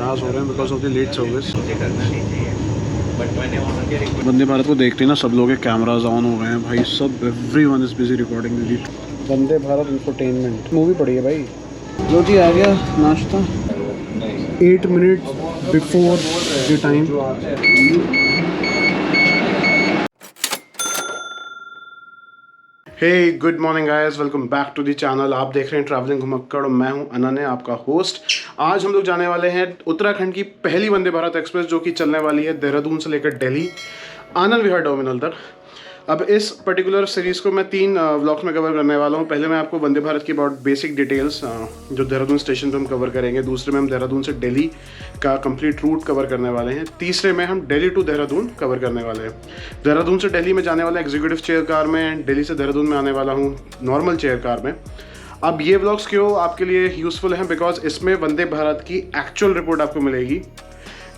लिहाज हो रहे हैं because of the late service. Vande Bharat को देखते ही ना सब लोग के कैमराज ऑन हो गए हैं भाई, सब everyone is busy recording the Vande Bharat infotainment movie पड़ी है भाई। लो जी आ गया नाश्ता 8 मिनट before the time. Hey good morning guys, welcome back to the channel. आप देख रहे हैं ट्रैवलिंग घुमक्कड़ और मैं हूं अनन्य, आपका होस्ट। आज हम लोग जाने वाले हैं उत्तराखंड की पहली वंदे भारत एक्सप्रेस जो कि चलने वाली है देहरादून से लेकर दिल्ली आनंद विहार टर्मिनल तक। अब इस पर्टिकुलर सीरीज़ को मैं 3 व्लॉग्स में कवर करने वाला हूँ। पहले मैं आपको वंदे भारत की अबाउट बेसिक डिटेल्स जो देहरादून स्टेशन पे हम कवर करेंगे। दूसरे में हम देहरादून से दिल्ली का कंप्लीट रूट कवर करने वाले हैं। तीसरे में हम दिल्ली टू देहरादून कवर करने वाले हैं। देहरादून से दिल्ली में जाने वाला एग्जीक्यूटिव चेयर कार में, दिल्ली से देहरादून में आने वाला हूँ नॉर्मल चेयर कार में। अब ये व्लॉग्स क्यों आपके लिए यूज़फुल हैं, बिकॉज इसमें वंदे भारत की एक्चुअल रिपोर्ट आपको मिलेगी।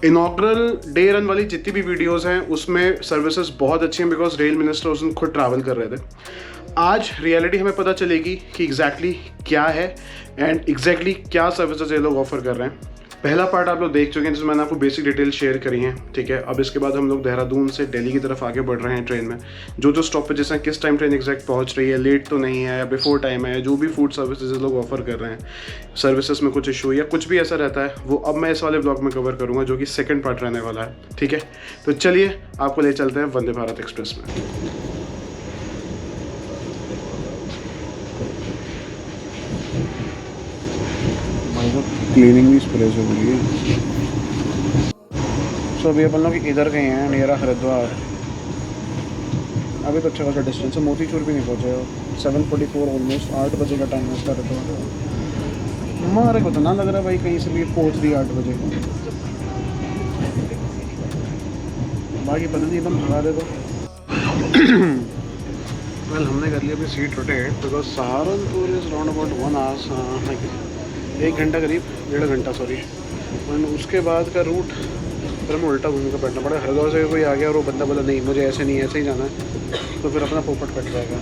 इनॉग्रल डे रन वाली जितनी भी वीडियोस हैं उसमें सर्विसेज बहुत अच्छी हैं बिकॉज रेल मिनिस्टर उस दिन खुद ट्रैवल कर रहे थे। आज रियलिटी हमें पता चलेगी कि एग्जैक्टली क्या है एंड एग्जैक्टली क्या सर्विसेज ये लोग ऑफर कर रहे हैं। पहला पार्ट आप लोग देख चुके हैं जिसमें मैंने आपको बेसिक डिटेल शेयर करी हैं, ठीक है। अब इसके बाद हम लोग देहरादून से दिल्ली की तरफ आगे बढ़ रहे हैं ट्रेन में। जो जो स्टॉपेजेस हैं, किस टाइम ट्रेन एग्जैक्ट पहुंच रही है, लेट तो नहीं है या बिफोर टाइम है, जो भी फूड सर्विसेज लोग ऑफर कर रहे हैं, सर्विसेज में कुछ इशू या कुछ भी ऐसा रहता है, वो अब मैं इस वाले ब्लॉग में कवर करूँगा जो कि सेकेंड पार्ट रहने वाला है, ठीक है। तो चलिए आपको ले चलते हैं वंदे भारत एक्सप्रेस में। क्लीनिंग भी स्प्रे से हो रही है। सो अभी अपन लोग इधर गए हैं नियर हरिद्वार। अभी तो अच्छा खासा डिस्टेंस है, मोतीचूर भी नहीं पहुँचे हो। 7:44 ऑलमोस्ट 8 बजे का टाइम है इसका हरिद्वार। हमारे को तो ना लग रहा भाई कहीं से भी पहुँच रही 8 बजे। बाकी पता नहीं एकदम भगा दे तो। वेल हमने कर लिया अभी seat rotate because Saharanpur is round about 1 hours, 1 घंटा करीब, 1.5 घंटा सॉरी। और उसके बाद का रूट फिर हमें उल्टा घूम कर बैठना पड़ा। हरिद्वार से कोई आ गया और वो बंदा बोला नहीं मुझे ऐसे नहीं ऐसे ही जाना है, तो फिर अपना पोपट कट जाएगा।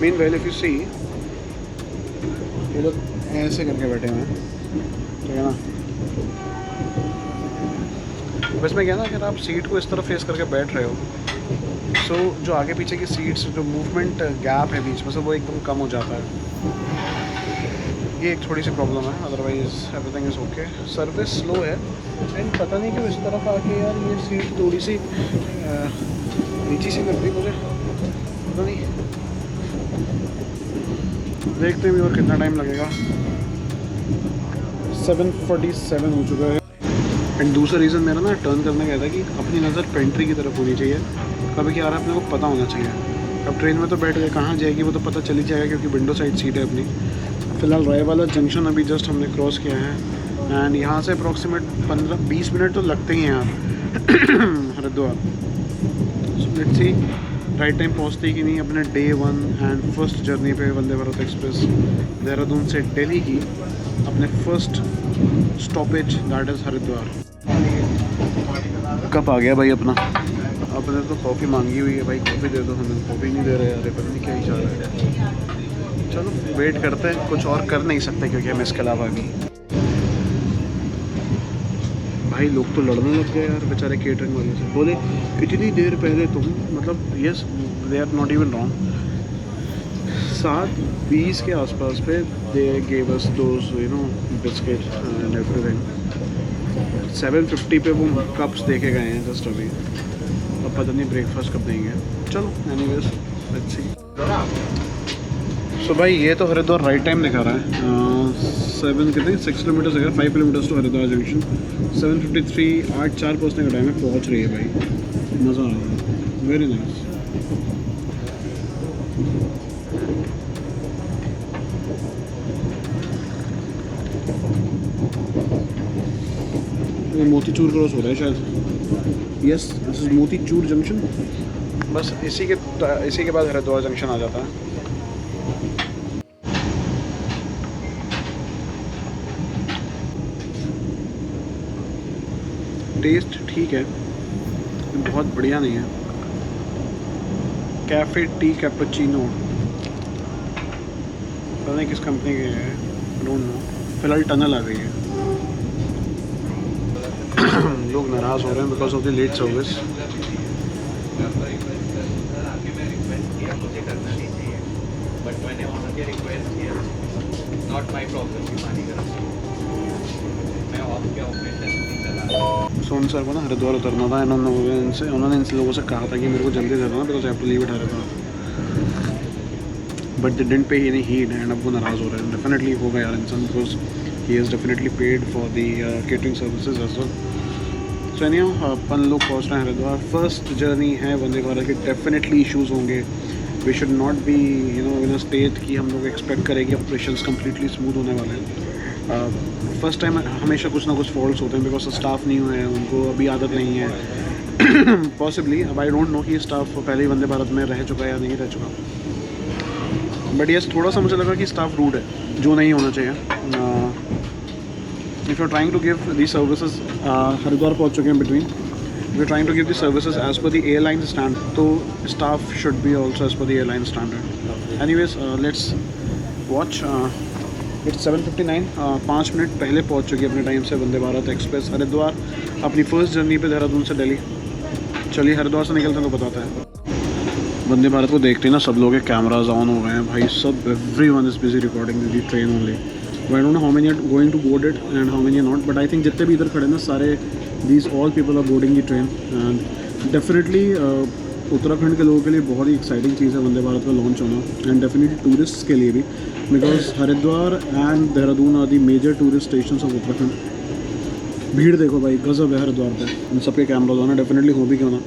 Mean well if you see ये लोग ऐसे करके बैठे हुए हैं, ठीक है ना। बस मैं क्या ना, अगर आप सीट को इस तरह फेस करके बैठ रहे हो सो जो आगे पीछे की सीट्स जो मूवमेंट गैप है बीच में से वो एकदम कम हो जाता है। ये एक थोड़ी सी प्रॉब्लम है, otherwise everything is okay. Service slow है एंड पता नहीं क्यों इस तरफ आके यार ये सीट थोड़ी सी नीची सी लग रही मुझे, पता नहीं। देखते हैं और कितना टाइम लगेगा। 7:47 हो चुका है। एंड दूसरा रीज़न मेरा ना टर्न करने का था कि अपनी नज़र पेंट्री की तरफ होनी चाहिए। कभी क्या आ रहा है अपने को पता होना चाहिए। अब ट्रेन में तो बैठ गए, कहाँ जाएगी वो तो पता चल ही जाएगा क्योंकि विंडो साइड सीट है अपनी। फ़िलहाल राय वाला जंक्शन अभी जस्ट हमने क्रॉस किया है एंड यहाँ से अप्रॉक्सीमेट 15-20 मिनट तो लगते ही हैं यार Haridwar. So let's see right time पहुँचते ही कि नहीं अपने डे 1 एंड फर्स्ट जर्नी पे वंदे भारत एक्सप्रेस देहरादून से दिल्ली की अपने first stoppage that is Haridwar. कब आ गया भाई अपना, अपने तो कॉफ़ी मांगी हुई है भाई, कॉफ़ी दे दो हमें, कॉफ़ी नहीं दे रहे यार, पता नहीं क्या ही चल रहा है। चलो वेट करते हैं, कुछ और कर नहीं सकते क्योंकि हम इसके अलावा भी। भाई लोग तो लड़ने लग गए यार बेचारे केटरिंग वाले से, बोले इतनी देर पहले तुम, मतलब yes they are not even wrong, 7:20 के आसपास पे they gave us those you know biscuit and everything. 7:50 पे वो कप्स देके गए हैं जस्ट अभी। अब पता नहीं ब्रेकफास्ट कब देंगे। चलो एनीवेज लेट्स सी। सो भाई ये तो हरिद्वार राइट टाइम दिखा रहा है। 6 किलोमीटर्स अगर 5 किलोमीटर्स टू हरिद्वार जंक्शन। 7:53 8:04 पहुँचने का टाइम है, पहुँच रही है भाई, मज़ा आ रहा है, वेरी नाइस। ये मोतीचूर क्रॉस हो रहा है शायद, yes this is Motichur junction. बस इसी के बाद हरिद्वार जंक्शन आ जाता है। टेस्ट ठीक है, बहुत बढ़िया नहीं है। कैफ़े टी कैपुचिनो, पता नहीं किस कंपनी के है, डोंट नो। फिलहाल टनल आ गई है। लोग नाराज़ हो रहे हैं because of the late service. सोन सर को ना हरिद्वार उतरना था, उन्होंने इन लोगों से कहा था कि मेरे को जल्दी करना because I have to leave it Haridwar, but they didn't pay any heed and अब वो नाराज़ हो रहे हैं। डेफिनेटली होगा यार इंसान, because he is definitely paid for the catering services as well. So any अपन लोग पहुँच रहे हैं हरिद्वार। फर्स्ट जर्नी है वंदे भारत की, डेफिनेटली इशूज़ होंगे। We should not be in a state कि हम लोग एक्सपेक्ट करें कि ऑपरेशंस कम्प्लीटली स्मूथ होने वाले हैं। फर्स्ट टाइम हमेशा कुछ ना कुछ फॉल्ट्स होते हैं बिकॉज स्टाफ नहीं हुए हैं, उनको अभी आदत नहीं है पॉसिबली। अब आई डोंट नो कि स्टाफ पहले ही वंदे भारत में रह चुका है या नहीं रह चुका, बट यस थोड़ा सा मुझे लगा कि स्टाफ रूड है, जो नहीं होना चाहिए। If you are trying to give the services, Haridwar पहुँच चुके हैं between, if you trying to give the services as per the airline stand, तो staff should be also as per the airline standard. Anyways let's watch. It's 7:59, 5 minute पहले पहुँच चुकी है अपने time से वंदे भारत एक्सप्रेस हरिद्वार, अपनी फर्स्ट जर्नी पे देहरादून से दिल्ली। चलिए हरिद्वार से निकलते हैं तो बताता है। वंदे भारत को देखते ही ना सब लोग के कैमराज ऑन हो गए हैं भाई, सब everyone is busy recording the train only. I don't know how many are going to board it and how many are not, but I think जितने भी इधर खड़े ना सारे these all people are boarding the train. And definitely Uttarakhand के लोगों के लिए बहुत ही एक्साइटिंग चीज़ है वंदे भारत का लॉन्च होना, एंड डेफिनेटली टूरिस्ट के लिए भी, because Haridwar and Dehradun are the major tourist station of Uttarakhand. भीड़ देखो भाई, गजब है हरिद्वार पे, इन सबके कैमराज होना डेफिनेटली हो भी क्यों ना।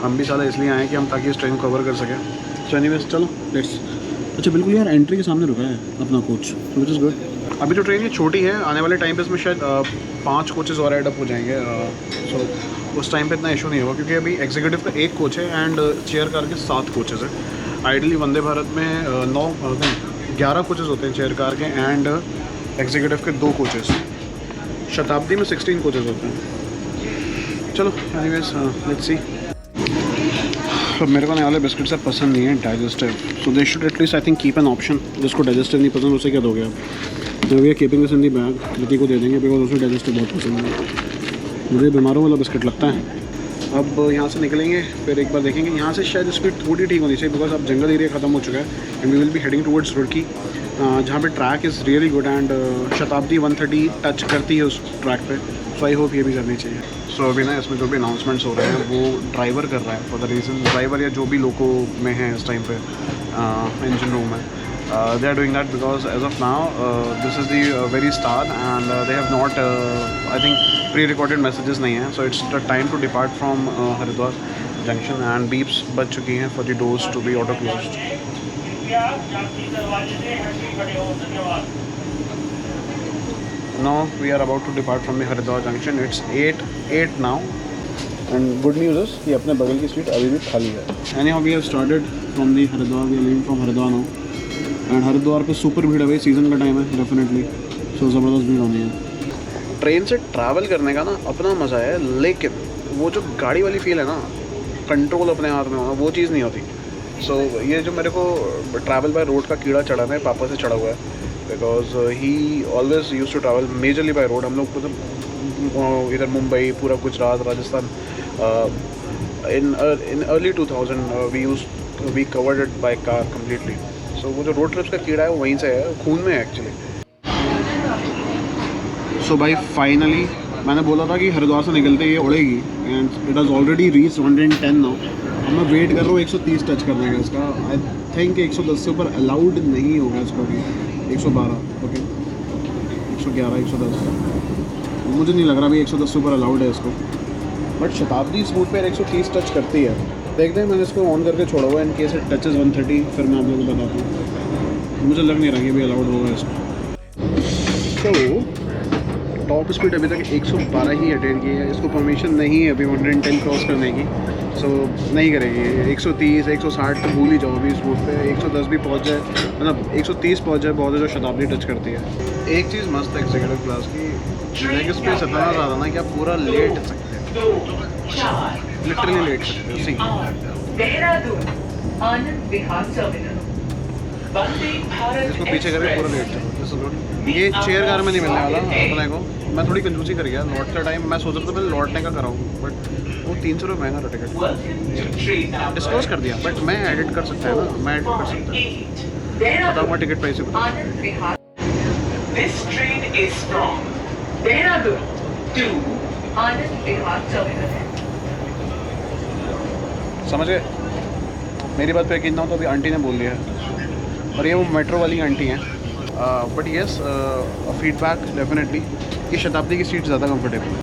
हम भी साला इसलिए आए कि हम ताकि इस ट्रेन को कवर कर सकें। सो एनीवेज चलो लेट्स। अच्छा बिल्कुल यार, एंट्री के सामने रुका है अपना कोच, विच इज़ गुड। अभी तो ट्रेन ये छोटी है, आने वाले टाइम पे इसमें शायद 5 कोचेस और ऐड अप हो जाएंगे। सो उस टाइम पे इतना इशू नहीं होगा, क्योंकि अभी एग्जीक्यूटिव का 1 कोच है एंड चेयर कार के 7 कोचेस हैं। आइडली वंदे भारत में 11 कोचेस होते हैं चेयर कार के एंड एग्जीक्यूटिव के 2 कोचेस। शताब्दी में 16 कोचेस होते हैं। चलो एनीवेज लेट्स सी। मेरे को नए वाले बिस्किट से पसंद नहीं है digestive, so they should at least I think keep an option. जिसको डाइजेस्टिव नहीं पसंद उसे क्या दोगे आप? तो we are keeping this in the bag, Kriti को दे देंगे बिकॉज उसे डाइजेस्टिव बहुत पसंद है। मुझे बीमारों वाला बिस्किट लगता है। अब यहाँ से निकलेंगे, फिर एक बार देखेंगे। यहाँ से शायद स्पीड थोड़ी ठीक होनी चाहिए बिकॉज अब जंगल एरिया ख़त्म हो चुका है and we will be heading towards Roorkee, जहाँ पे track is really good and Shatabdi 130 touch करती है उस ट्रैक पे। सो आई होप ये भी करनी चाहिए। सो अभी ना इसमें जो भी अनाउंसमेंट्स हो रहे हैं वो ड्राइवर कर रहा है, फॉर द रीज़न ड्राइवर या जो भी लोको में है इस टाइम पे इंजन रूम में, they are doing that because as of now this is the very start and they have not I think pre-recorded messages नहीं हैं, so it's the time to depart from Haridwar junction and beeps बज चुकी हैं for the doors to be auto closed. Now we are about to depart from the Haridwar junction. It's 8 now and good news is कि अपने बगल की seat अभी भी खाली है। Anyhow we have started from the Haridwar, we are leaving from Haridwar now. And Haridwar पे super भीड़ है भाई, सीज़न का टाइम है डेफिनेटली, सो ज़बरदस्त भीड़ होनी है। ट्रेन से ट्रैवल करने का ना अपना मज़ा है, लेकिन वो जो गाड़ी वाली फील है ना, कंट्रोल अपने हाथ में होना, वो चीज़ नहीं होती। सो ये जो मेरे को ट्रैवल बाय रोड का कीड़ा चढ़ा है, पापा से चढ़ा हुआ है, because he always use to travel majorly by road. हम लोग मतलब इधर मुंबई, पूरा Gujarat, Rajasthan, in early 2000 we covered it by car completely. So वो जो रोड ट्रिप्स का कीड़ा है वो वहीं से है, खून में है एक्चुअली। सो भाई फाइनली मैंने बोला था कि हरिद्वार से निकलते ये उड़ेगी and it has already reach 110 now. अब मैं वेट कर रहा हूँ 130 टच करने का इसका। आई थिंक 110 से ऊपर अलाउड नहीं होगा इसको भी। 112 ओके, 111, 110 मुझे नहीं लग रहा अभी 110 से ऊपर अलाउड है इसको, बट शताब्दी इस रूट पर 130 टच करती है। देखते हैं, मैंने इसको ऑन करके छोड़ा हुआ है, इन केस इट टचेस 130 फिर मैं आप लोगों को बताता हूँ। मुझे लग नहीं रहा कि भी अलाउड होगा इसको। तो टॉप स्पीड अभी तक 112 ही अटेन की है, इसको परमिशन नहीं है अभी 110 क्रॉस करने की, सो नहीं करेगी। 130, 160 तो भूल ही जाओ अभी इस रूट पे। 110 भी पहुँच जाए, मतलब 130 पहुँच जाए बहुत है, जो शताब्दी टच करती है। एक चीज़ मस्त है एग्जीक्यूटिव क्लास की, लेग स्पेस इतना ज़्यादा ना कि आप पूरा लेट सकते हैं, लिटरली लेट सकते हो। सी देहरादून आनंद विहार टर्मिनल, वंदे भारत इसको पीछे करके पूरा लेट सकते हो। ये चेयर कार में नहीं मिलने वाला अपने को, मैं थोड़ी कंजूसी कर गया लौटते टाइम। मैं सोच रहा था पहले लौटने का कराऊँ, बट वो 300 रुपये महंगा था टिकट। डिस्क्लोज कर दिया, बट मैं एडिट कर सकता है ना, मैं एडिट कर सकता है। बताऊँगा टिकट प्राइस बता। Anand Vihar. This train is from Dehradun to Anand Vihar terminal है। समझ गए? मेरी बात पे यकीन ना हो तो अभी आंटी ने बोल दिया है, और ये वो मेट्रो वाली आंटी हैं। बट येस, फीडबैक डेफिनेटली ये शताब्दी की सीट ज़्यादा कंफर्टेबल है।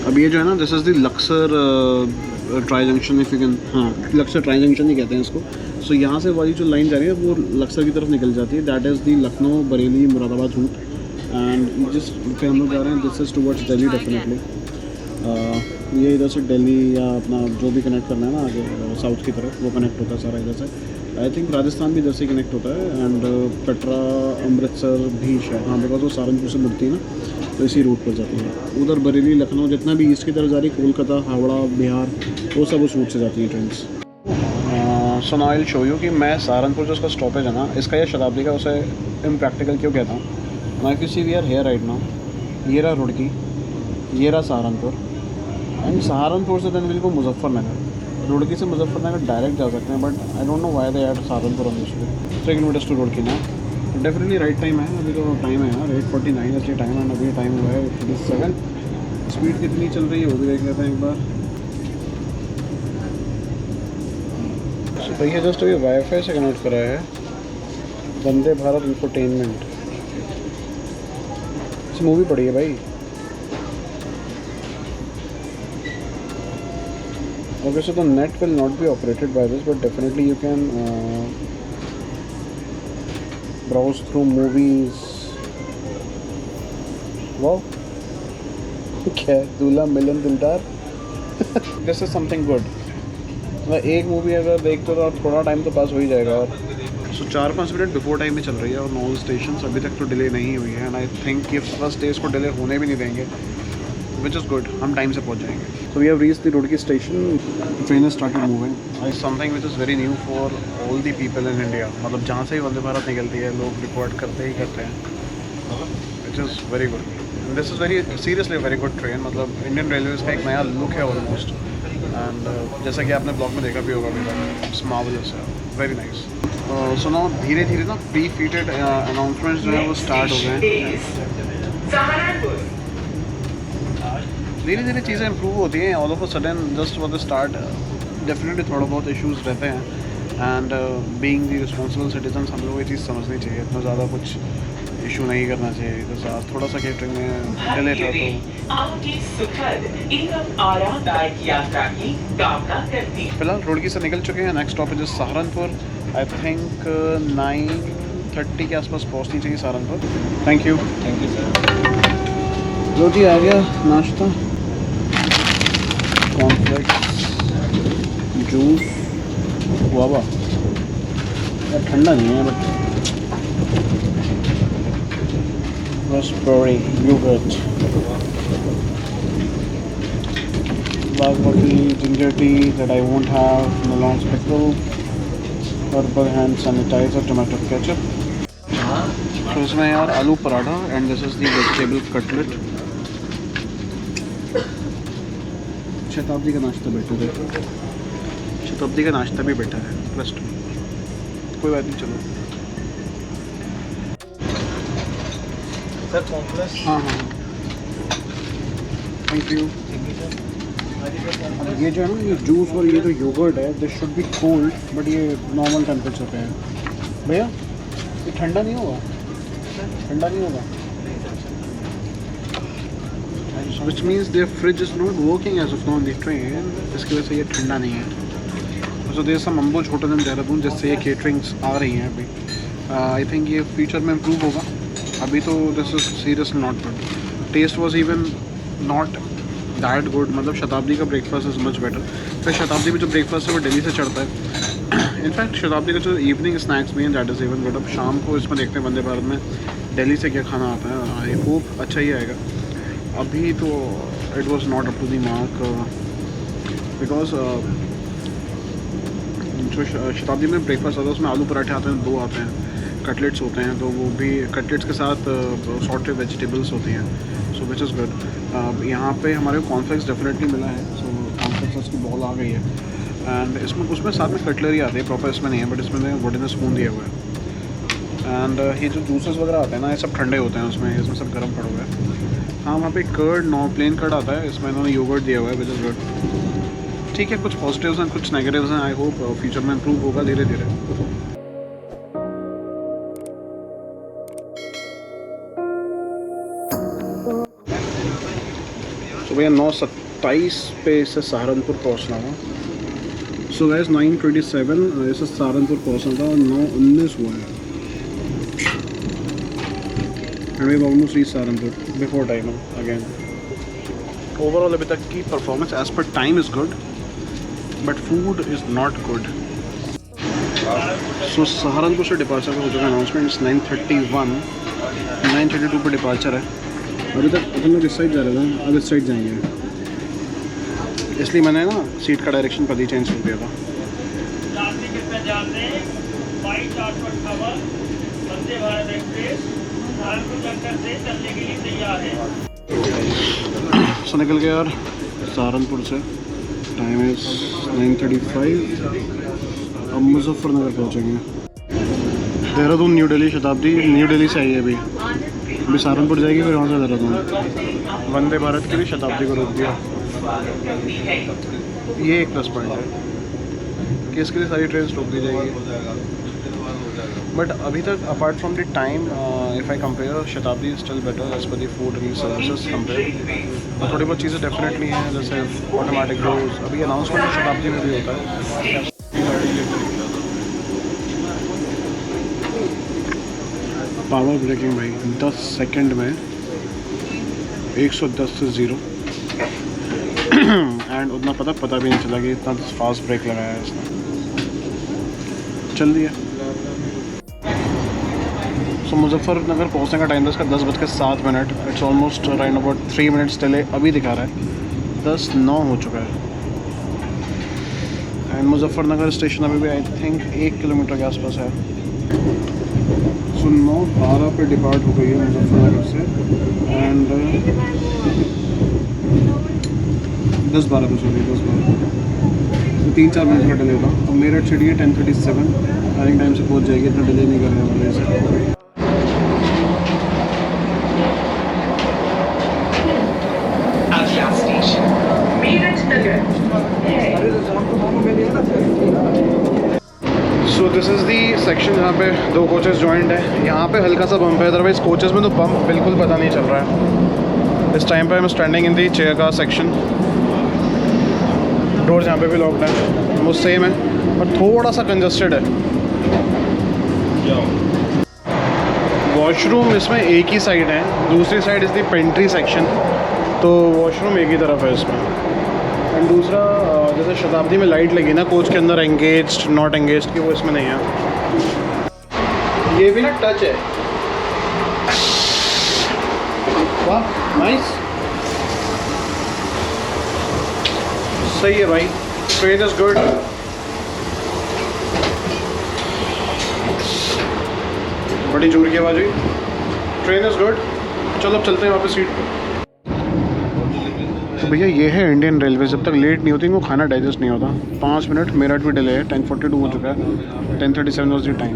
अब ये जो है ना, this is the Laksar tri junction, if you can, हाँ लक्सर ट्राई जंक्शन ही कहते हैं इसको। सो यहाँ से वाली जो लाइन जा रही है वो लक्सर की तरफ निकल जाती है। That is the Lucknow Bareilly Moradabad route, and जिस पे हम लोग जा रहे हैं this is towards Delhi definitely. ये इधर से दिल्ली या अपना जो भी कनेक्ट करना है ना आगे साउथ की तरफ, वो कनेक्ट होता है सारा इधर से। आई थिंक राजस्थान भी इधर से कनेक्ट होता है, एंड कटरा अमृतसर भी शायद, हाँ बिकॉज वो सहारनपुर से मुड़ती है ना, तो इसी रूट पर जाती है। उधर बरेली लखनऊ जितना भी ईस्ट की तरफ जा रही, कोलकाता हावड़ा बिहार, वो सब उस रूट से जाती हैं trains. So now I will show you कि मैं सहारनपुर जो उसका स्टॉपेज है ना, इसका या शताब्दी का, उसे इम्प्रैक्टिकल क्यों कहता हूँ। Now if you see we are here right now, ये रहा रुड़की, ये रहा सहारनपुर, एंड सहारनपुर से then will go Muzaffarnagar. Roorkee से मुजफ्फरनगर डायरेक्ट जा सकते हैं, but I don't know why they add Saharanpur on this way. 3 kilometres to Roorkee ना, डेफिनेटली राइट टाइम है। अभी तो टाइम है यार 8:49 ऐसे टाइम है, अभी टाइम हुआ है 8:47। स्पीड कितनी चल रही है वो भी देख लेते हैं एक बार। सो भैया जस्ट अभी वाईफाई से कनेक्ट करा है, वंदे भारत इंफोटेनमेंट। इस मूवी पड़ी है भाई। Okay, so the net will not be operated by this, but definitely you can browse through movies. Wow. क्या दूल्हा मिलन दिलदार। This is something good. मैं एक मूवी अगर देखते तो थोड़ा टाइम तो पास हो ही जाएगा। और सो 4-5 मिनट बिफोर टाइम में चल रही है, और 9 स्टेशन अभी तक तो डिले नहीं हुई है, एंड आई थिंक ये फर्स्ट डे इसको डिले होने भी नहीं देंगे, विच इज़ गुड। हम टाइम से पहुंच जाएंगे। So we have reached the Roorkee station, train has started moving. Something which is very new for all the people in India. मतलब जहाँ से ही वंदे भारत निकलती है लोग रिकॉर्ड करते ही करते हैं, विच is very good. This is very seriously very good train. मतलब इंडियन रेलवेज़ का एक नया लुक है ऑलमोस्ट, एंड जैसा कि आपने ब्लॉग में देखा भी होगा अभी तक, इट्स मार्वेलस है, वेरी नाइस। सो नाउ धीरे धीरे ना प्री फीटेड अनाउंसमेंट्स जो है वो स्टार्ट हो गए हैं। धीरे धीरे चीज़ें इंप्रूव होती हैं। All of a sudden just for the start definitely थोड़ा बहुत इश्यूज़ रहते हैं, and being the responsible citizen हम लोग ये चीज़ समझनी चाहिए। इतना ज़्यादा कुछ इशू नहीं करना चाहिए। तो थोड़ा सा केटरिंग में डिले था तो आपकी सुखद एवं आरामदायक यात्रा की कामना करती हूं। फिलहाल रुड़की से निकल चुके हैं। Next stoppage is Saharanpur. I think 9:30 के आसपास पहुंचनी चाहिए सहारनपुर। Thank you sir. लो जी आ गया नाश्ता, कॉर्नफ्लेक्स, जूस, गुआवा। यार ठंडा नहीं है but raspberry yogurt, basmati ginger tea that I won't have, Milan's pickle, herbal hand sanitizer, tomato ketchup. तो इसमें यार आलू paratha, and this is the vegetable cutlet. शताब्दी का नाश्ता बेटर है, शताब्दी का नाश्ता भी बेटर है, ट्रस्ट में। कोई बात नहीं, चलो। Sir complex. हाँ हाँ थैंक यू। अब ये जो है ना, ये जूस और ये जो योगर्ट है, this should be cold, but ये नॉर्मल टेम्परेचर पे है। भैया ये ठंडा नहीं होगा? ठंडा नहीं होगा, which means their fridge is not working as of now on the train, इसकी वजह से ये ठंडा नहीं है। So there some Ambuj hotel in Dehradun जिससे ये केटरिंग्स आ रही हैं अभी। आई थिंक ये फ्यूचर में इम्प्रूव होगा। अभी तो this is seriously not good. Taste was even not that good. मतलब शताब्दी का ब्रेकफास्ट इज़ मच बेटर। फिर शताब्दी में जो ब्रेकफास्ट है वो दिल्ली से चढ़ता है। इनफैक्ट शताब्दी का जो इवनिंग स्नैक्स भी हैं दैट इज़ इवन गुड। अब शाम को इसमें देखते हैं वंदे भारत में दिल्ली से क्या खाना आता है। आई होप अच्छा ही आएगा। अभी तो it was not up to the mark, because जो शताब्दी में ब्रेकफास्ट आता है उसमें आलू पराठे आते हैं, 2 आते हैं, कटलेट्स होते हैं, तो वो भी कटलेट्स के साथ सॉर्टेड वेजिटेबल्स होती हैं। सो विच इज़ गुड। यहाँ पे हमारे को कॉर्नफ्लेक्स डेफिनेटली मिला है, सो कॉर्नफ्लेक्स की बॉल आ गई है। एंड इसमें उसमें साथ में कटलरी आती है, प्रॉपर इसमें नहीं है, बट इसमें वुडन स्पून दिया हुआ है। एंड ये जो जूसेस वगैरह आते हैं ना, ये सब ठंडे होते हैं इसमें सब गर्म पड़ा हुआ है। हाँ, वहाँ पे कर्ड प्लेन कर्ड आता है, इसमें इन्होंने योगर्ट दिया हुआ है, विच इज़ गुड। ठीक है, कुछ पॉजिटिव्स हैं, कुछ नेगेटिव्स हैं। आई होप फ्यूचर में इम्प्रूव होगा धीरे धीरे। तो भैया 9:27 पे इससे सहारनपुर पहुँचना हुआ। सो गाइस 9:27 इससे सहारनपुर पहुँचना था और 9:19 हुआ है। And we almost reach Saharanpur before time again. Overall अभी तक की performance as per time is good, but food is not good. So Saharanpur से डिपार्चर हो चुका है अनाउंसमेंट। इट्स 9:31, 9:32 पर डिपार्चर है। अभी तक अपन लोग इस साइड जा रहे थे, अब इस साइड जाएंगे, इसलिए मैंने ना सीट का डायरेक्शन पति चेंज कर दिया था। सो निकल गया यार सहारनपुर से। Time is 9:35। अब मुजफ्फरनगर पहुँचेंगे। देहरादून न्यू दिल्ली शताब्दी न्यू दिल्ली से आई है अभी सहारनपुर जाएगी, फिर वहाँ से देहरादून। वंदे भारत के लिए शताब्दी को रोक दिया। ये एक प्लस पॉइंट है कि इसके लिए सारी ट्रेन रोक दी जाएगी। बट अभी तक apart from the time if I compare, Shatabdi still better as per the food and services compare. और थोड़ी बहुत चीज़ें डेफिनेटली हैं, जैसे ऑटोमेटिक डोर्स। अभी अनाउंसमेंट शताब्दी में भी होता है। पावर ब्रेकिंग भाई 10 सेकंड में 110 से 0 एंड उतना पता भी नहीं चला कि इतना फास्ट ब्रेक लगाया है इसने। चल दिया। सो मुजफ्फरनगर पहुंचने का टाइम था इसका 10:07। It's almost right about 3 minutes delay अभी दिखा रहा है। 10:09 हो चुका है। एंड मुजफ्फरनगर स्टेशन अभी भी आई थिंक 1 किलोमीटर के आसपास है। सो 9:12 पे डिपार्ट हो गई है मुजफ्फरनगर से। एंड 10:12 पे चली 10:12 3-4 मिनट का डिले था। और मेरठ सिटी है 10:37, रनिंग टाइम से पहुंच जाएगी, इतना डिले नहीं करने वाले से। अगला station Meerut Nagar so this is the section जहाँ पे 2 कोचेस जॉइंट है। यहाँ पे हल्का सा बम्प है, अदरवाइज कोचेस में तो बम्प बिल्कुल पता नहीं चल रहा है। इस टाइम पे I am standing in the chair का सेक्शन। डोर जहाँ पे भी लॉक्ड है वो सेम है, पर थोड़ा सा कंजस्टेड है। वॉशरूम इसमें एक ही साइड है, दूसरी side is the pantry section, तो वॉशरूम एक ही तरफ है इसमें। एंड दूसरा जैसे शताब्दी में लाइट लगी ना कोच के अंदर, एंगेज्ड नॉट एंगेज्ड की, वो इसमें नहीं है। ये भी ना टच है। वाह नाइस, सही है भाई। Train is good. बड़ी जोर की आवाज़ हुई। Train is good. चलो अब चलते हैं वापस सीट पे। तो भैया ये है इंडियन रेलवे, जब तक लेट नहीं होती वो खाना डाइजेस्ट नहीं होता। 5 मिनट मेरठ भी डिले है, 10:42 हो चुका है। 10:37 was the time.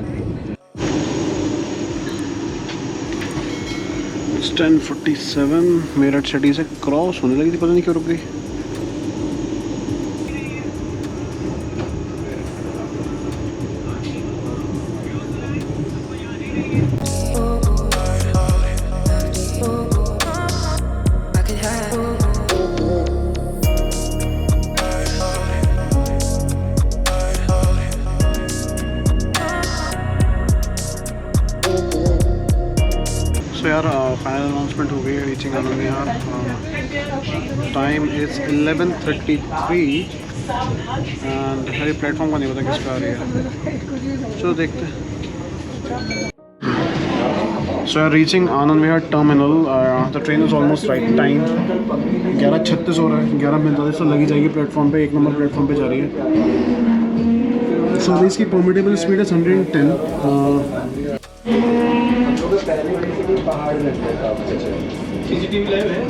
10:47 Meerut city से क्रॉस होने लगी थी, पता नहीं क्यों रुक गई। तो यार फाइनल अनाउंसमेंट हो गई है reaching Anand Vihar. Time is 11:33 and हमारे प्लेटफॉर्म का नहीं पता किस पे आ रही है, चलो देखते हैं। सो यार reaching Anand Vihar terminal, the train is almost right time. 11:36 हो रहा है, 11:45 से लगी जाएगी प्लेटफॉर्म पे। 1 नंबर प्लेटफॉर्म पे जा रही है। सो इसकी परमिटेबल स्पीड है 110। सीसीटीवी लाइव है,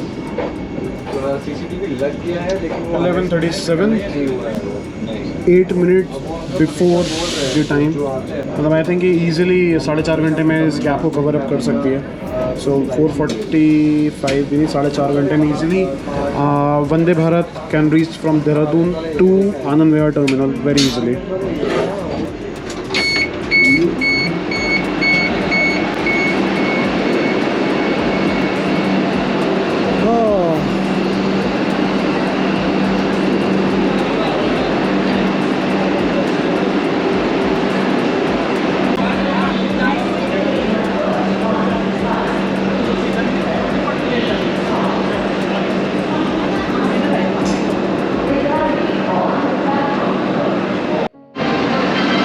सीसीटीवी लग गया है लेकिन वो 11:37 नहीं हुआ है वो। नहीं 8 मिनट बिफोर द टाइम, मतलब आई थिंक ईजिली 4.5 घंटे में इस गैप को कवर अप कर सकती है। सो 4:45 भी नहीं, 4.5 घंटे में easily Vande Bharat can reach from Dehradun to Anand Vihar terminal very easily.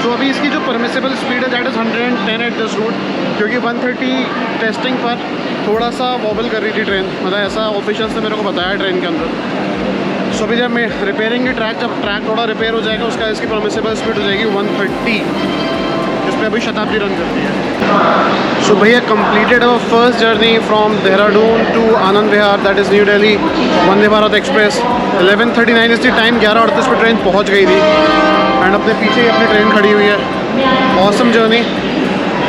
तो अभी इसकी जो परमिसेबल स्पीड है that is 110 at this route, क्योंकि 130 टेस्टिंग पर थोड़ा सा वॉबल कर रही थी ट्रेन, मतलब ऐसा ऑफिशियल्स ने मेरे को बताया ट्रेन के अंदर। सो अभी जब मैं रिपेयरिंग की ट्रैक, जब ट्रैक थोड़ा रिपेयर हो जाएगा उसका इसकी परमिसेबल स्पीड हो जाएगी 130, जिसमें अभी शताब्दी रन करती है। सो भैया completed our first journey from Dehradun to Anand Vihar, that is New Delhi Vande Bharat express. 11:39 इस टाइम, 11:38 पर ट्रेन पहुँच गई थी एंड अपने पीछे ही अपनी ट्रेन खड़ी हुई है। Awesome journey.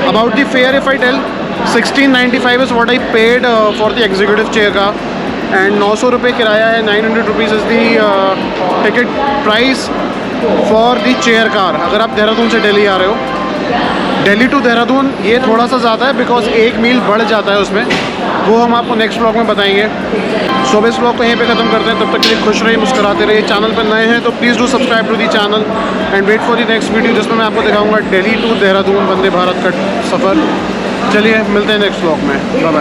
About the fare if I tell, 1695 is what I paid for the executive chair का, एंड 900 रुपये किराया है। 900 rupees is the ticket price for the chair car, अगर आप देहरादून से दिल्ली आ रहे हो। दिल्ली टू देहरादून ये थोड़ा सा ज़्यादा है बिकॉज 1 मील बढ़ जाता है उसमें, वो हम आपको नेक्स्ट ब्लॉग में बताएंगे। सो इस ब्लॉग को यहीं पे ख़त्म करते हैं, तब तक के लिए खुश रहिए, मुस्कुराते रहिए। चैनल पर नए हैं तो please do subscribe to the channel and wait for the next video, जिसमें मैं आपको दिखाऊंगा दिल्ली टू देहरादून वंदे भारत का सफ़र। चलिए मिलते हैं नेक्स्ट ब्लॉग में, बाय बाय।